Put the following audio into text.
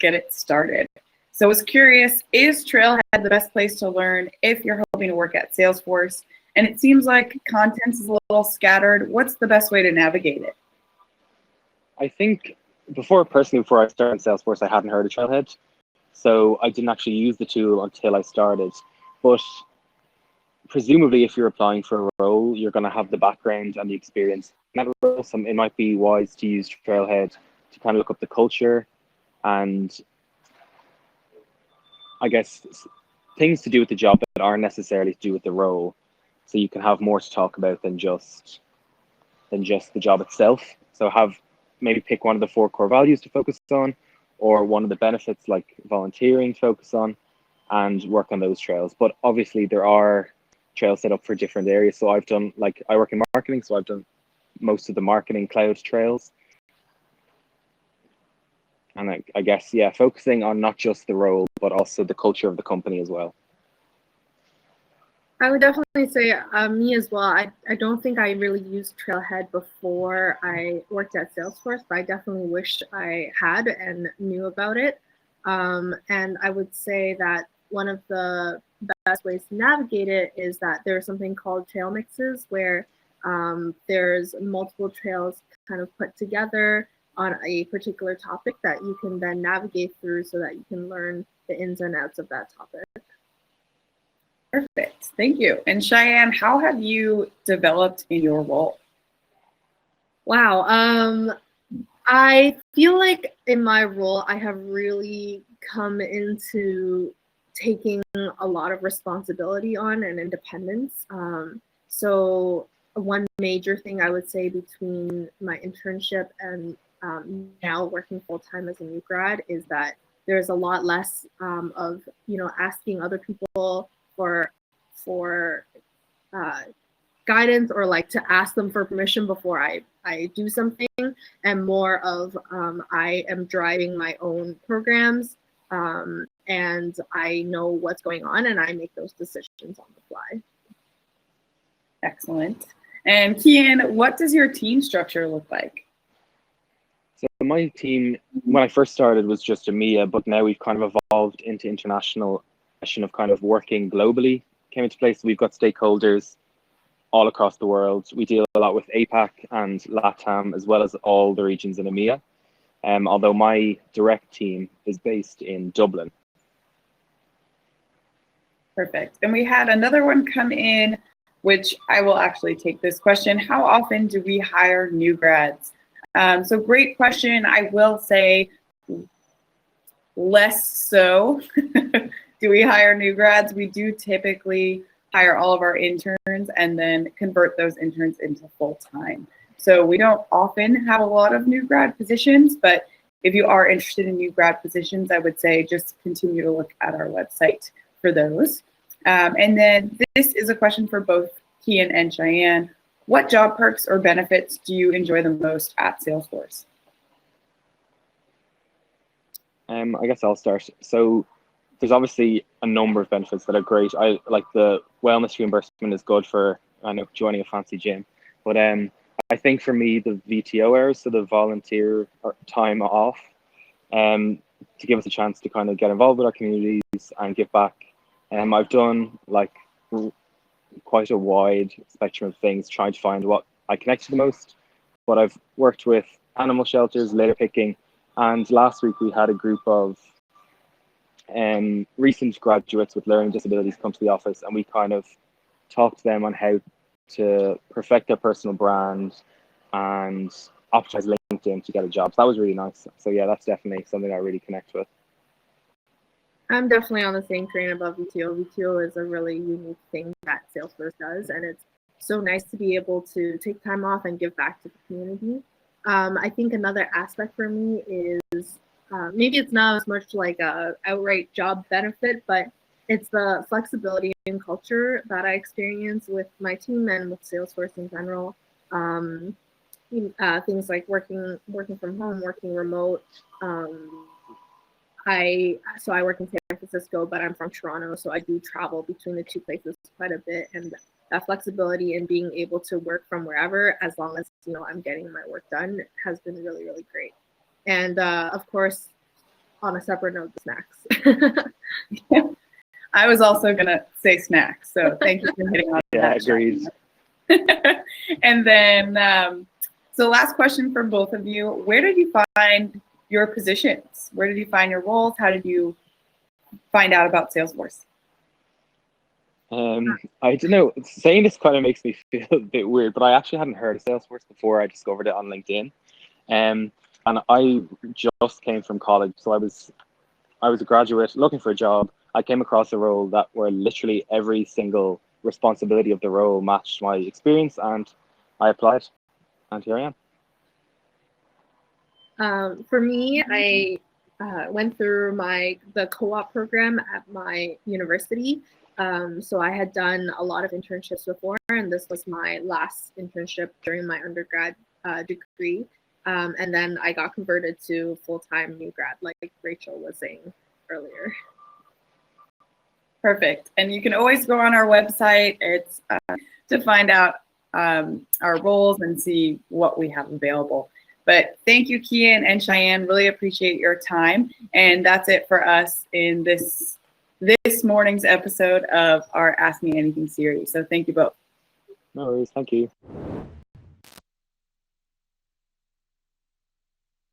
get it started. So I was curious, is Trailhead the best place to learn if you're hoping to work at Salesforce? And it seems like content is a little scattered. What's the best way to navigate it? I think before I started Salesforce, I hadn't heard of Trailhead. So I didn't actually use the tool until I started. But presumably, if you're applying for a role, you're going to have the background and the experience in that role. So it might be wise to use Trailhead to kind of look up the culture and I guess things to do with the job that aren't necessarily to do with the role. So you can have more to talk about than just the job itself. So maybe pick one of the 4 core values to focus on, or one of the benefits like volunteering to focus on, and work on those trails. But obviously there are trails set up for different areas. So I work in marketing, so I've done most of the marketing cloud trails. And I guess, yeah, focusing on not just the role, but also the culture of the company as well. I would definitely say me as well. I don't think I really used Trailhead before I worked at Salesforce, but I definitely wish I had and knew about it. And I would say that one of the best ways to navigate it is that there's something called trail mixes, where there's multiple trails kind of put together on a particular topic that you can then navigate through so that you can learn the ins and outs of that topic. Perfect. Thank you. And Cheyenne, how have you developed in your role? Wow. I feel like in my role, I have really come into taking a lot of responsibility on and independence. So one major thing I would say between my internship and now working full-time as a new grad is that there's a lot less of, asking other people for guidance, or like to ask them for permission before I do something, and more of I am driving my own programs, and I know what's going on and I make those decisions on the fly. Excellent. And Kian, what does your team structure look like? So my team, when I first started, was just EMEA, but now we've kind of evolved into international of kind of working globally came into place. We've got stakeholders all across the world. We deal a lot with APAC and LATAM, as well as all the regions in EMEA. Although my direct team is based in Dublin. Perfect. And we had another one come in, which I will actually take this question. How often do we hire new grads? So great question. I will say less so. Do we hire new grads? We do typically hire all of our interns and then convert those interns into full-time. So we don't often have a lot of new grad positions, but if you are interested in new grad positions, I would say just continue to look at our website for those. And then this is a question for both Kian and Cheyenne. What job perks or benefits do you enjoy the most at Salesforce? I guess I'll start. So there's obviously a number of benefits that are great. I like the wellness reimbursement is good for joining a fancy gym, but I think for me the VTO hours, so the volunteer time off, to give us a chance to kind of get involved with our communities and give back. I've done like quite a wide spectrum of things, trying to find what I connect to the most. But I've worked with animal shelters, litter picking, and last week we had a group of recent graduates with learning disabilities come to the office, and we kind of talked to them on how to perfect their personal brand and optimize LinkedIn to get a job. So that was really nice. So yeah, that's definitely something I really connect with. I'm definitely on the same train about VTO. VTO is a really unique thing that Salesforce does, and it's so nice to be able to take time off and give back to the community. I think another aspect for me is maybe it's not as much like a outright job benefit, but it's the flexibility and culture that I experience with my team and with Salesforce in general. Things like working from home, working remote. I work in San Francisco, but I'm from Toronto, so I do travel between the two places quite a bit, and that flexibility and being able to work from wherever, as long as I'm getting my work done, has been really, really great. And of course, on a separate note, the snacks. I was also gonna say snacks, so thank you for hitting on Yeah, that. agreed. And then, so last question for both of you: where did you find your positions? Where did you find your roles? How did you find out about Salesforce? I don't know. Saying this kind of makes me feel a bit weird, but I actually hadn't heard of Salesforce before I discovered it on LinkedIn. And I just came from college, so I was a graduate looking for a job. I came across a role that where literally every single responsibility of the role matched my experience, and I applied, and here I am. For me, I went through the co-op program at my university. So I had done a lot of internships before, and this was my last internship during my undergrad degree. And then I got converted to full-time new grad, like Rachel was saying earlier. Perfect. And you can always go on our website. It's to find out our roles and see what we have available. But thank you, Kian and Cheyenne. Really appreciate your time. And that's it for us in this morning's episode of our Ask Me Anything series. So thank you both. No worries. Thank you.